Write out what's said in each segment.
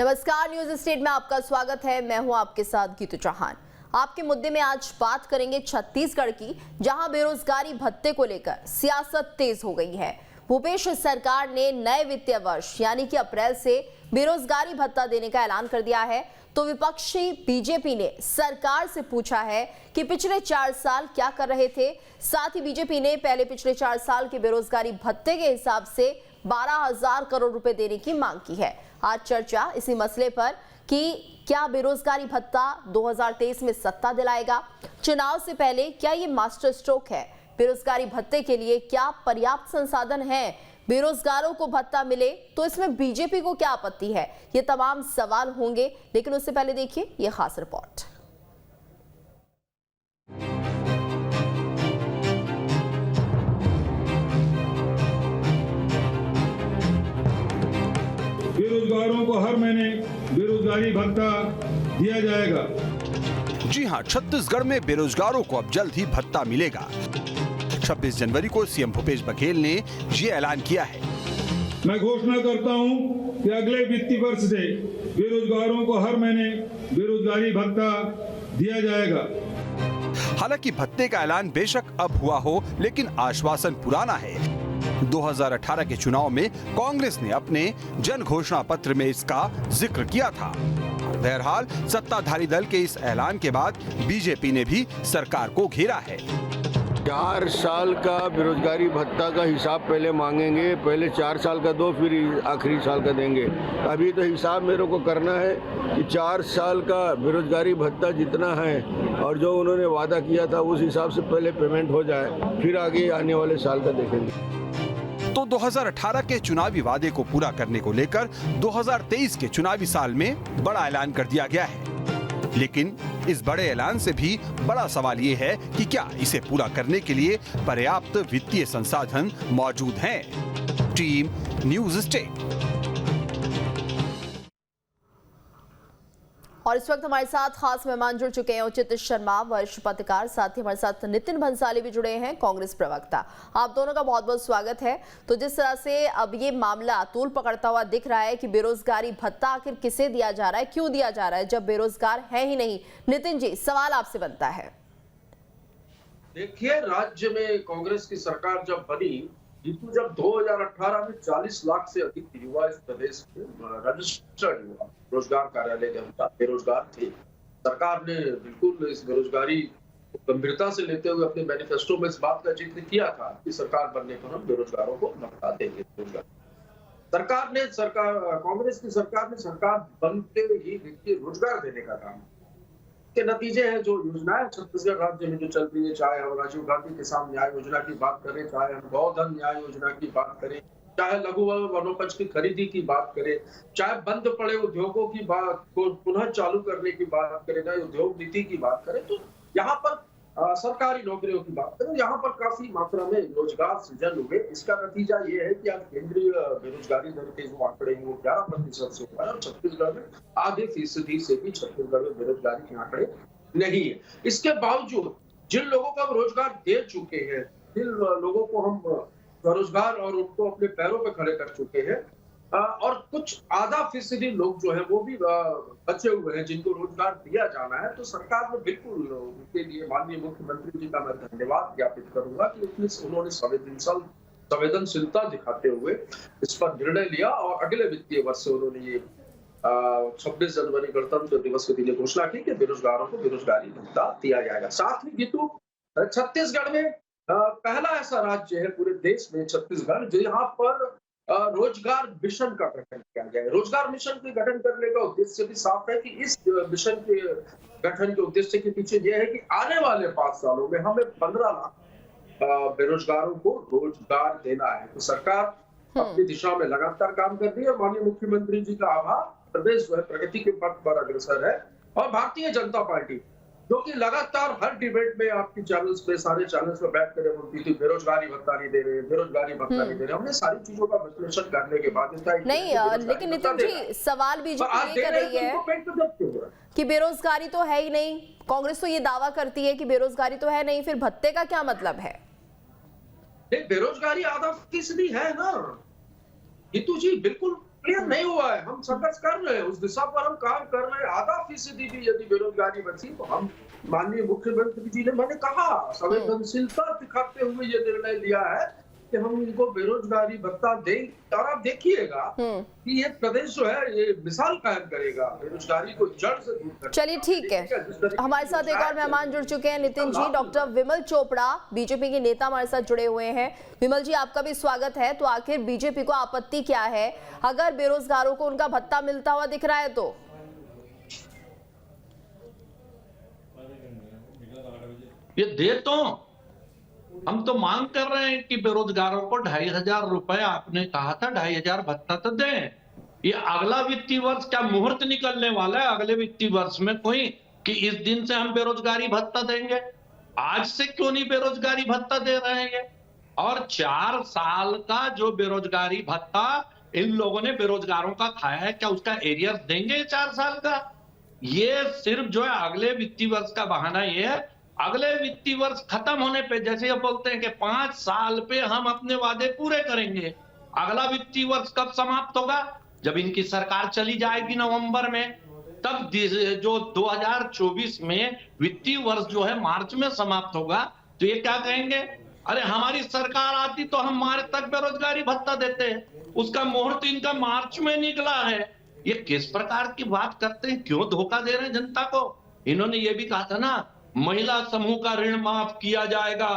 नमस्कार, news state में आपका स्वागत है। मैं हूं आपके साथ गीतू चौहान। आपके मुद्दे में आज बात करेंगे छत्तीसगढ़ की, जहां बेरोजगारी भत्ते को लेकर सियासत तेज हो गई है। भूपेश सरकार ने नए वित्तीय वर्ष यानी कि अप्रैल से बेरोजगारी भत्ता देने का ऐलान कर दिया है, तो विपक्षी बीजेपी ने सरकार से पूछा है कि पिछले 4 साल क्या कर रहे थे। साथ ही बीजेपी ने पहले पिछले 4 साल के बेरोजगारी भत्ते के हिसाब से 12,000 करोड़ रुपए देने की मांग की है। आज चर्चा इसी मसले पर कि क्या बेरोजगारी भत्ता 2023 में सत्ता दिलाएगा। चुनाव से पहले क्या ये मास्टर स्ट्रोक है? बेरोजगारी भत्ते के लिए क्या पर्याप्त संसाधन है? बेरोजगारों को भत्ता मिले तो इसमें बीजेपी को क्या आपत्ति है? ये तमाम सवाल होंगे, लेकिन उससे पहले देखिए ये खास रिपोर्ट। बेरोजगारों को हर महीने बेरोजगारी भत्ता दिया जाएगा। जी हां, छत्तीसगढ़ में बेरोजगारों को अब जल्द ही भत्ता मिलेगा। 26 जनवरी को सीएम भूपेश बघेल ने ये ऐलान किया है। मैं घोषणा करता हूं कि अगले वित्तीय वर्ष से बेरोजगारों को हर महीने बेरोजगारी भत्ता दिया जाएगा। हालांकि भत्ते का ऐलान बेशक अब हुआ हो, लेकिन आश्वासन पुराना है। 2018 के चुनाव में कांग्रेस ने अपने जन घोषणा पत्र में इसका जिक्र किया था। बहरहाल सत्ताधारी दल के इस ऐलान के बाद बीजेपी ने भी सरकार को घेरा है। 4 साल का बेरोजगारी भत्ता का हिसाब पहले मांगेंगे, पहले 4 साल का दो, फिर आखिरी साल का देंगे। अभी तो हिसाब मेरे को करना है कि 4 साल का बेरोजगारी भत्ता जितना है और जो उन्होंने वादा किया था उस हिसाब से पहले पेमेंट हो जाए, फिर आगे आने वाले साल का देखेंगे। तो 2018 के चुनावी वादे को पूरा करने को लेकर 2023 के चुनावी साल में बड़ा ऐलान कर दिया गया है। लेकिन इस बड़े ऐलान से भी बड़ा सवाल ये है कि क्या इसे पूरा करने के लिए पर्याप्त वित्तीय संसाधन मौजूद हैं? Team news state. और इस वक्त हमारे साथ खास मेहमान जुड़ चुके हैं। उचित शर्मा, वरिष्ठ पत्रकार, साथ ही हमारे साथ नितिन भंसाली भी जुड़े हैं, कांग्रेस प्रवक्ता। आप दोनों का बहुत बहुत स्वागत है। तो जिस तरह से अब ये मामला तूल पकड़ता हुआ दिख रहा है कि बेरोजगारी भत्ता आखिर किसे दिया जा रहा है, क्यों दिया जा रहा है, जब बेरोजगार है ही नहीं। नितिन जी, सवाल आपसे बनता है। देखिए, राज्य में कांग्रेस की सरकार जब बनी, जब 2018 में 40 लाख से अधिक युवा इस प्रदेश में रजिस्टर्ड युवा रोजगार कार्यालय के अनुसार बेरोजगार थे। सरकार ने बिल्कुल इस बेरोजगारी को गंभीरता से लेते हुए अपने मैनिफेस्टो में इस बात का जिक्र किया था कि सरकार बनने पर हम बेरोजगारों को भत्ता देंगे। कांग्रेस की सरकार ने सरकार बनते ही व्यक्ति रोजगार देने का काम के नतीजे हैं। जो योजनाएं छत्तीसगढ़ राज्य में जो चल रही है, चाहे हम राजीव गांधी किसान न्याय योजना की बात करें, चाहे हम गौधन न्याय योजना की बात करें, चाहे लघु वनोपज की खरीदी की बात करें, चाहे बंद पड़े उद्योगों की बात को पुनः चालू करने की बात करें, चाहे उद्योग नीति की बात करें, तो यहाँ पर सरकारी नौकरियों की बात करें, यहाँ पर काफी मात्रा में रोजगार सृजन हुए। इसका नतीजा ये है कि आज केंद्रीय बेरोजगारी दर के जो आंकड़े हैं वो 11% से हुआ है और छत्तीसगढ़ में आधे फीसदी से भी छत्तीसगढ़ में बेरोजगारी के आंकड़े नहीं है। इसके बावजूद जिन लोगों को हम रोजगार दे चुके हैं, जिन लोगों को हम रोजगार और उनको अपने पैरों पर खड़े कर चुके हैं, और कुछ आधा फीसदी लोग जो है वो भी बचे हुए हैं जिनको रोजगार दिया जाना है, तो सरकार ने बिल्कुल उनके लिए माननीय मुख्यमंत्री जी का मैं धन्यवाद ज्ञापित करूंगा कि उन्होंने संवेदनशीलता दिखाते हुए इस पर निर्णय लिया और अगले वित्तीय वर्ष से उन्होंने ये 26 जनवरी गणतंत्र दिवस के दिन घोषणा की कि बेरोजगारों को बेरोजगारी भत्ता दिया जाएगा। साथ ही गीतू, छत्तीसगढ़ में पहला ऐसा राज्य है पूरे देश में छत्तीसगढ़ जहां पर रोजगार मिशन का गठन किया गया है। रोजगार मिशन के गठन करने का उद्देश्य भी साफ है कि इस मिशन के गठन के उद्देश्य के पीछे यह है कि आने वाले 5 सालों में हमें 15 लाख बेरोजगारों को रोजगार देना है। तो सरकार अपनी दिशा में लगातार काम कर रही है। माननीय मुख्यमंत्री जी का आभार, प्रदेश जो है प्रगति के पथ पर अग्रसर है और भारतीय जनता पार्टी जो कि लगातार हर डिबेट में आपकी चैनल्स पे, सारे चैनल्स पे बैठ कर बोलती थी बेरोजगारी भत्ता नहीं दे रहे, बेरोजगारी भत्ता नहीं दे रहे। हमने सारी चीजों का विश्लेषण करने के बाद नहीं, लेकिन नितिन जी, सवाल बीजेपी ये कर रही है कि बेरोजगारी तो है ही नहीं। कांग्रेस तो ये दावा करती है कि बेरोजगारी तो है नहीं, फिर भत्ते का क्या मतलब है? बेरोजगारी आधा फीसदी है ना गीतू जी, बिल्कुल क्लियर नहीं हुआ है। हम संघर्ष कर रहे हैं, उस दिशा पर हम काम कर रहे हैं। 0.5% भी यदि बेरोजगारी बची तो हम, माननीय मुख्यमंत्री जी ने, मैंने कहा, संवेदनशीलता दिखाते हुए ये निर्णय लिया है कि हम इनको बेरोजगारी भत्ता दें। और आप देखिएगा कि ये प्रदेश जो है ये मिसाल कायम करेगा बेरोजगारी को जड़ से दूर करने। चलिए ठीक है, हमारे साथ एक और मेहमान जुड़ चुके हैं, नितिन जी। डॉक्टर विमल चोपड़ा बीजेपी के नेता हमारे साथ जुड़े हुए हैं। विमल जी, आपका भी स्वागत है। तो आखिर बीजेपी को आपत्ति क्या है अगर बेरोजगारों को उनका भत्ता मिलता हुआ दिख रहा है तो? ये दे तो, हम तो मांग कर रहे हैं कि बेरोजगारों को 2,500 रुपए, आपने कहा था 2,500 भत्ता तो दें। ये अगला वित्तीय वर्ष क्या मुहूर्त निकलने वाला है अगले वित्तीय वर्ष में कोई कि इस दिन से हम बेरोजगारी भत्ता देंगे? आज से क्यों नहीं बेरोजगारी भत्ता दे रहे हैं? और 4 साल का जो बेरोजगारी भत्ता इन लोगों ने बेरोजगारों का खाया है, क्या उसका एरियर देंगे 4 साल का? ये सिर्फ जो है अगले वित्तीय वर्ष का बहाना ये है। अगले वित्तीय वर्ष खत्म होने पे, जैसे ये बोलते हैं कि 5 साल पे हम अपने वादे पूरे करेंगे, अगला वित्तीय वर्ष कब समाप्त होगा? जब इनकी सरकार चली जाएगी नवंबर में, तब जो 2024 में वित्तीय वर्ष जो है मार्च में समाप्त होगा, तो ये क्या कहेंगे, अरे हमारी सरकार आती तो हम मार्च तक बेरोजगारी भत्ता देते। उसका मुहूर्त इनका मार्च में निकला है। ये किस प्रकार की बात करते हैं? क्यों धोखा दे रहे हैं जनता को? इन्होंने ये भी कहा था ना, महिला समूह का ऋण माफ किया जाएगा,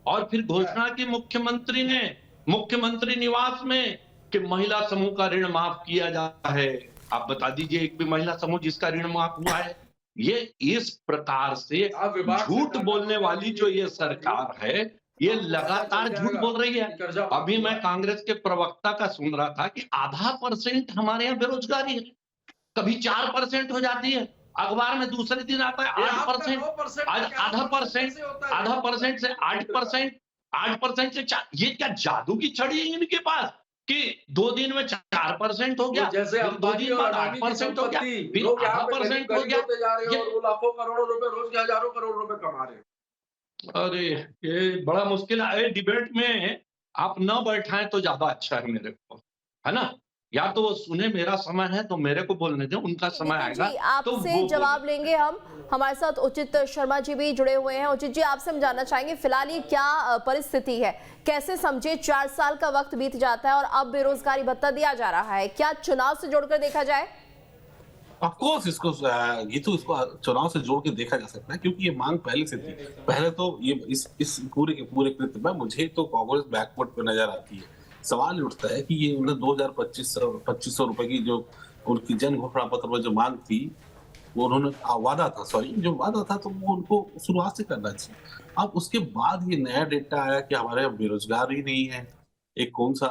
और फिर घोषणा की मुख्यमंत्री ने मुख्यमंत्री निवास में कि महिला समूह का ऋण माफ किया जाता है। आप बता दीजिए एक भी महिला समूह जिसका ऋण माफ हुआ है? ये इस प्रकार से झूठ बोलने वाली जो ये सरकार है, ये लगातार झूठ बोल रही है। अभी मैं कांग्रेस के प्रवक्ता का सुन रहा था कि 0.5% हमारे यहाँ बेरोजगारी है, कभी 4% हो जाती है, अखबार में दूसरे दिन आता है 8%, आज 0.5% से 8%, 8% से 4। ये क्या जादू की छड़ी है इनके पास कि 2 दिन में 4% हो गया, जैसे 2 दिन बाद 8% हो गया, फिर 0.5% हो गया। और वो लाखों करोड़ों रुपए रोज के, हजारों करोड़ रुपए कमा रहे हैं। अरे ये बड़ा मुश्किल है। डिबेट में आप न बैठाएं तो ज्यादा अच्छा है मेरे को, है ना? या तो वो सुने, मेरा समय है तो मेरे को बोलने दें, उनका समय आएगा तो आपसे जवाब लेंगे हम। हमारे साथ उचित शर्मा जी भी जुड़े हुए हैं। उचित जी, आपसे हम जानना चाहेंगे फिलहाल ये क्या परिस्थिति है, कैसे समझे 4 साल का वक्त बीत जाता है और अब बेरोजगारी भत्ता दिया जा रहा है, क्या चुनाव से जोड़कर देखा जाए? ऑफकोर्स इसको इसको चुनाव से जोड़ के देखा जा सकता है, क्योंकि ये मांग पहले से थी। पहले तो ये इस पूरे के पूरे कृत्य में मुझे तो कांग्रेस बैकवर्ड पे नजर आती है। सवाल उठता है कि ये उन्हें 2,2500 रुपए की जो उनकी जन घोषणा पत्र में जो मांग थी, वो उन्होंने वादा था तो वो उनको शुरुआत से करना चाहिए। अब उसके बाद ये नया डेटा आया कि हमारे यहाँ बेरोजगारी नहीं है, एक कौन सा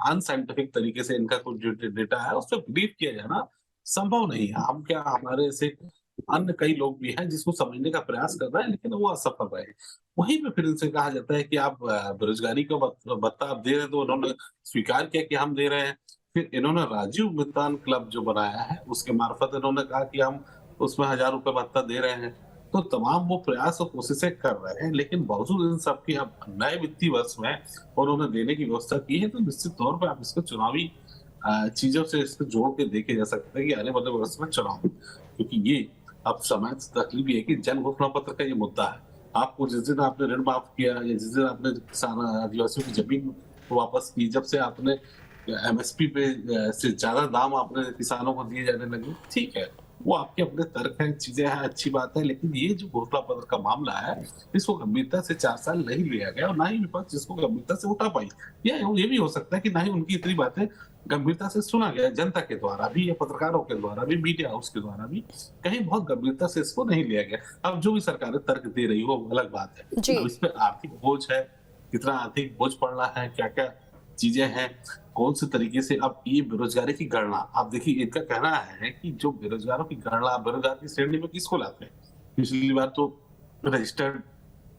अनसाइंटिफिक तरीके से इनका कुछ डेटा है, उस पर बिलीव किया जाना संभव नहीं है। हम क्या, हमारे ऐसे अन्य कई लोग भी हैं जिसको समझने का प्रयास कर रहे हैं, लेकिन वो असफल रहे। वहीं पे फिर इनसे कहा जाता है कि आप बेरोजगारी का भत्ता आप दे रहे हैं, तो उन्होंने स्वीकार किया कि हम दे रहे हैं। फिर इन्होंने राजीव मितान क्लब जो बनाया है उसके मार्फत इन्होंने कहा कि हम उसमें 1,000 रुपए भत्ता दे रहे हैं। तो तमाम वो प्रयास और कोशिशें कर रहे हैं, लेकिन बावजूद इन सब की अब नए वित्तीय वर्ष में उन्होंने देने की व्यवस्था की है, तो निश्चित तौर पर आप इसको चुनावी चीजों से इसको जोड़ के देखे जा सकते हैं कि आने वाले वर्ष में चुनाव, क्योंकि ये अब समय तकलीफ भी है कि जन घोषणा पत्र का ये मुद्दा है। आपको जिस दिन आपने ऋण माफ किया या जिस दिन आपने किसान आदिवासियों की जमीन वापस की, जब से आपने MSP पे से ज्यादा दाम आपने किसानों को दिए जाने लगे, ठीक है, वो आपके अपने तर्क हैं, चीजें हैं, अच्छी बात है। लेकिन ये जो घोषणा पत्र का मामला है, इसको गंभीरता से 4 साल नहीं लिया गया और ना ही विपक्ष इसको गंभीरता से उठा पाई। या ये भी हो सकता है कि ना ही उनकी इतनी बातें गंभीरता से सुना गया, जनता के द्वारा भी या पत्रकारों के द्वारा भी, मीडिया हाउस के द्वारा भी कहीं बहुत गंभीरता से इसको नहीं लिया गया। अब जो भी सरकारें तर्क दे रही हो वो अलग बात है। अब इस पर आर्थिक बोझ है, कितना आर्थिक बोझ पड़ना है, क्या क्या चीजें हैं, कौन से तरीके से। अब ये बेरोजगारी की गणना, आप देखिए, इनका कहना है कि जो बेरोजगारों की गणना, बेरोजगार की श्रेणी में किसको लाते हैं? पिछली बार तो रजिस्टर्ड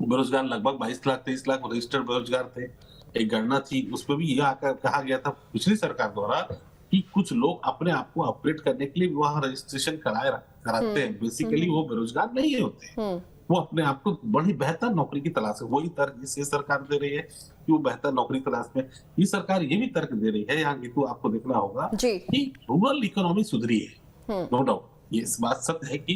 बेरोजगार लगभग 22-23 लाख रजिस्टर्ड बेरोजगार थे। एक गणना थी, उसमें भी यह कहा गया था पिछली सरकार द्वारा कि कुछ लोग अपने आप को अपग्रेड करने के लिए वहां रजिस्ट्रेशन कराते हैं, बेसिकली वो बेरोजगार नहीं होते। वो अपने आप को बड़ी बेहतर नौकरी की तलाश है। वही तर्क ये सरकार दे रही है कि वो बेहतर नौकरी तलाश में। ये सरकार ये भी तर्क दे रही है, यहाँ गीतू आपको देखना होगा कि रूरल इकोनॉमी सुधरी है, नो डाउट। ये इस बात सत्य है कि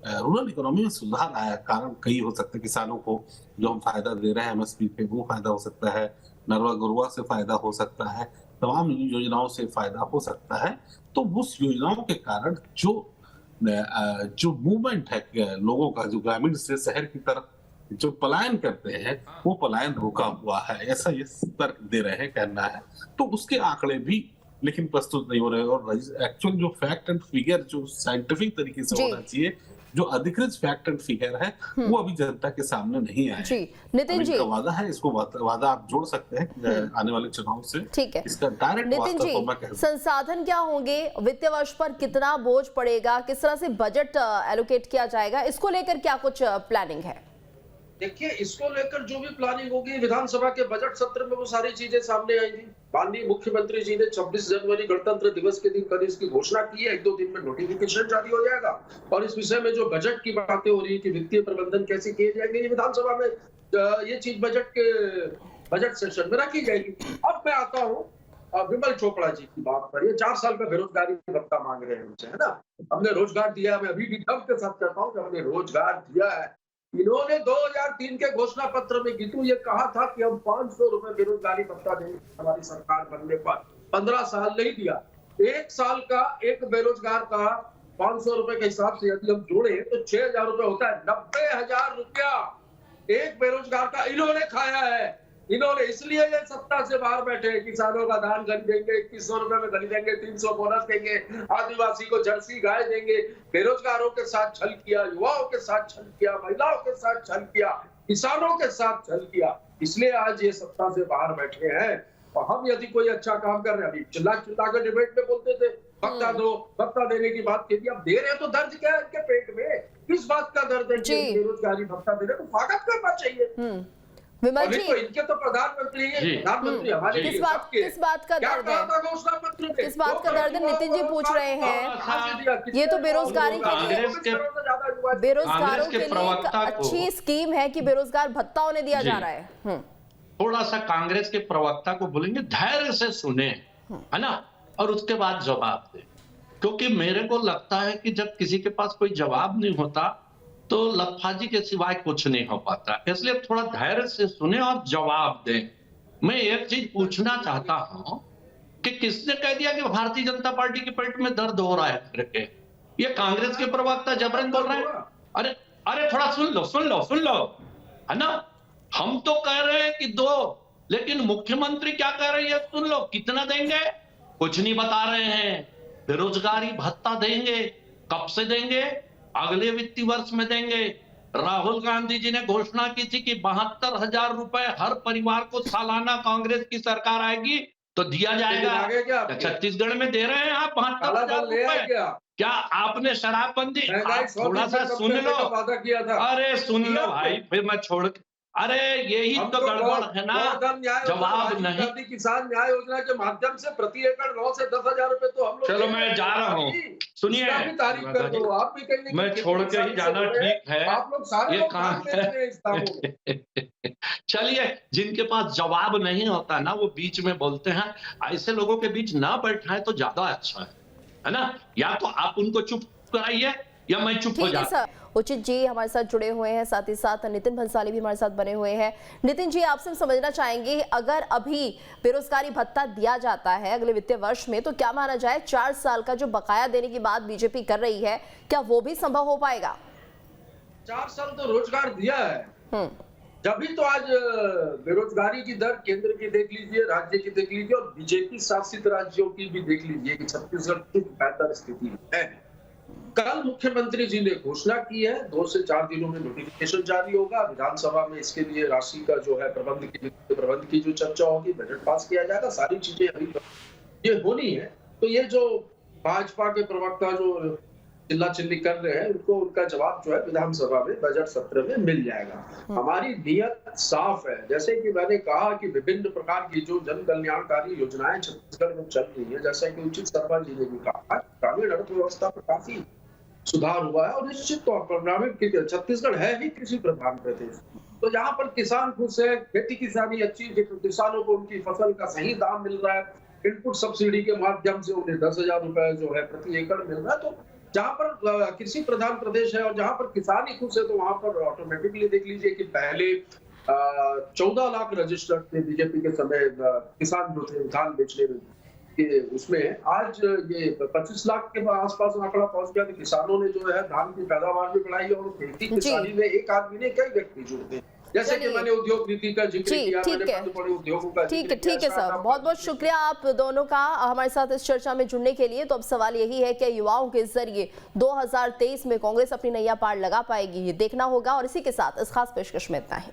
रूरल इकोनॉमी में सुधार आया। कारण कई हो सकते हैं, किसानों को जो हम फायदा दे रहे हैं एमएसपी पे वो फायदा हो सकता है, नरवा गरुआ से फायदा हो सकता है, तमाम योजनाओं से फायदा हो सकता है। तो उस योजनाओं के कारण जो मूवमेंट है लोगों का, जो ग्रामीण से शहर की तरफ जो पलायन करते हैं, वो पलायन रुका हुआ है, ऐसा ये तर्क दे रहे हैं, कहना है। तो उसके आंकड़े भी लेकिन प्रस्तुत नहीं हो रहे। और एक्चुअल जो फैक्ट एंड फिगर जो साइंटिफिक तरीके से होना चाहिए, जो अधिकृत फैक्ट एंड फिगर है, वो अभी जनता के सामने नहीं आया जी। नितिन जी, वादा है, इसको वादा आप जोड़ सकते हैं आने वाले चुनाव से। ठीक है, इसका डायरेक्ट नितिन जी, संसाधन क्या होंगे, वित्तीय वर्ष पर कितना बोझ पड़ेगा, किस तरह से बजट एलोकेट किया जाएगा, इसको लेकर क्या कुछ प्लानिंग है? देखिए, इसको लेकर जो भी प्लानिंग होगी विधानसभा के बजट सत्र में वो सारी चीजें सामने आएंगी। माननीय मुख्यमंत्री जी ने 26 जनवरी गणतंत्र दिवस के दिन कल इसकी घोषणा की है। 1-2 दिन में नोटिफिकेशन जारी हो जाएगा और इस विषय में जो बजट की बातें हो रही है कि वित्तीय प्रबंधन कैसे किए जाएंगे, ये विधानसभा में ये चीज बजट सेशन में रखी जाएगी। अब मैं आता हूँ विमल चोपड़ा जी की बात पर। ये 4 साल का बेरोजगारी भत्ता मांग रहे हैं मुझसे, है ना। हमने रोजगार दिया, मैं अभी भी गर्व के साथ कहता हूँ कि हमने रोजगार दिया है। इन्होंने 2003 के घोषणा पत्र में गीतू ये कहा था कि हम 500 रुपए बेरोजगारी भत्ता देंगे हमारी सरकार बनने पर। 15 साल नहीं दिया। 1 साल का एक बेरोजगार का 500 रुपए के हिसाब से यदि हम जोड़े तो 6,000 रुपए होता है। 90,000 रुपया एक बेरोजगार का इन्होंने खाया है। इन्होंने इसलिए ये सत्ता से बाहर बैठे, किसानों का धान खरीदेंगे, 2100 रुपए में खरीदेंगे, 300 बोनस देंगे, आदिवासी को जर्सी गाय देंगे। बेरोजगारों के साथ छल किया, युवाओं के साथ छल किया, महिलाओं के साथ छल किया, किसानों के साथ छल किया। इसलिए आज ये सत्ता से बाहर बैठे हैं। और हम यदि कोई अच्छा काम कर रहे हैं, अभी चिल्ला चिल्ला कर डिबेट में बोलते थे भत्ता दो, भत्ता देने की बात की थी, अब दे रहे तो दर्द क्या है इनके पेट में? किस बात का दर्द है? बेरोजगारी भत्ता दे रहे तो स्वागत करना चाहिए। विमल जी, तो इनके तो प्रधानमंत्री हमारे किस बात का दर्द है? किस बात का दर्द है? नितिन जी पूछ रहे हैं। ये तो बेरोजगारी के लिए, बेरोजगारों के लिए एक अच्छी स्कीम है कि बेरोजगार भत्ता उन्हें दिया जा रहा है। थोड़ा सा कांग्रेस के प्रवक्ता को बोलेंगे धैर्य से सुने, है ना, और उसके बाद जवाब दे। क्योंकि मेरे को लगता है कि जब किसी के पास कोई जवाब नहीं होता तो लफाजी के सिवाय कुछ नहीं हो पाता। इसलिए थोड़ा धैर्य से सुने और जवाब दें। मैं एक चीज पूछना चाहता हूं कि किसने कह दिया कि भारतीय जनता पार्टी के पेट में दर्द हो रहा है करके? ये कांग्रेस के प्रवक्ता जबरन बोल रहे हैं। अरे थोड़ा सुन लो, है ना। हम तो कह रहे हैं कि दो, लेकिन मुख्यमंत्री क्या कह रही है सुन लो। कितना देंगे कुछ नहीं बता रहे हैं। बेरोजगारी भत्ता देंगे, कब से देंगे? अगले वित्तीय वर्ष में देंगे। राहुल गांधी जी ने घोषणा की थी कि 72,000 रुपए हर परिवार को सालाना कांग्रेस की सरकार आएगी तो दिया जाएगा। छत्तीसगढ़ में दे रहे हैं आप 72,000 रुपए। क्या आपने शराबबंदी? थोड़ा सा सुन लो। अरे सुन लो भाई, फिर मैं छोड़। अरे यही तो गड़बड़ है ना, जवाब नहीं। किसान न्याय योजना के माध्यम से प्रति एकड़ 9 से 10,000 रुपए तो हम लोग। चलो मैं जा रहा हूँ, सुनिए, तारीफ कर दो आप भी कहीं। मैं छोड़ के ही जाना ठीक है। आप लोग सारे ये काम चलिए, जिनके पास जवाब नहीं होता ना वो बीच में बोलते हैं। ऐसे लोगों के बीच ना बैठा है तो ज्यादा अच्छा है ना। या तो आप उनको चुप कराइए या मैं चुप हो जाता। उचित जी हमारे साथ जुड़े हुए हैं, साथ ही साथ नितिन भंसाली भी हमारे साथ बने हुए हैं। नितिन जी, आपसे हम समझना चाहेंगे, अगर अभी बेरोजगारी भत्ता दिया जाता है अगले वित्तीय वर्ष में, तो क्या माना जाए 4 साल का जो बकाया देने की बात बीजेपी कर रही है, क्या वो भी संभव हो पाएगा? 4 साल तो रोजगार दिया है, जब भी तो आज बेरोजगारी की दर केंद्र की देख लीजिए, राज्य की देख लीजिए और बीजेपी शासित राज्यों की भी देख लीजिए कि छत्तीसगढ़ की बेहतर स्थिति है। कल मुख्यमंत्री जी ने घोषणा की है, 2 से 4 दिनों में नोटिफिकेशन जारी होगा। विधानसभा में इसके लिए राशि का जो है प्रबंध की जो चर्चा होगी, बजट पास किया जाएगा। सारी चीजें अभी ये होनी है। तो ये जो भाजपा के प्रवक्ता जो चिल्ला चिल्ली कर रहे हैं, उनको उनका जवाब जो है विधानसभा में बजट सत्र में मिल जाएगा। हमारी नीयत साफ है। जैसे कि मैंने कहा कि विभिन्न प्रकार की जो जन कल्याणकारी योजनाएं छत्तीसगढ़ में चल रही है, जैसा कि उचित शर्मा जी ने भी कहा, ग्रामीण अर्थव्यवस्था पर काफी सुधार हुआ है और निश्चित तौर पर ग्रामीण छत्तीसगढ़ है ही कृषि प्रधान प्रदेश। तो यहाँ पर किसान खुश है, खेती किसानी अच्छी, किसानों को उनकी फसल का सही दाम मिल रहा है, इनपुट सब्सिडी के माध्यम से उन्हें 10,000 रुपए जो है प्रति एकड़ मिल रहा है। तो जहाँ पर कृषि प्रधान प्रदेश है और जहाँ पर किसान ही खुश है, तो वहां पर ऑटोमेटिकली देख लीजिए कि पहले 14 लाख रजिस्टर्ड थे बीजेपी के समय किसान जो थे धान बेचने में, उसमें आज ये 25 लाख के आसपास आंकड़ा पहुंच गया। तो किसानों ने जो है धान की पैदावार भी बढ़ाई और खेती किसानी में एक आदमी ने कई व्यक्ति जुड़ते हैं, जैसे कि मैंने उद्योग नीति का जिक्र किया, मैंने बड़े बड़े उद्योगों का जिक्र किया। ठीक है सर, बहुत बहुत शुक्रिया आप दोनों का हमारे साथ इस चर्चा में जुड़ने के लिए। तो अब सवाल यही है कि युवाओं के जरिए 2023 में कांग्रेस अपनी नैया पार लगा पाएगी, ये देखना होगा। और इसी के साथ इस खास पेशकश में इतना ही।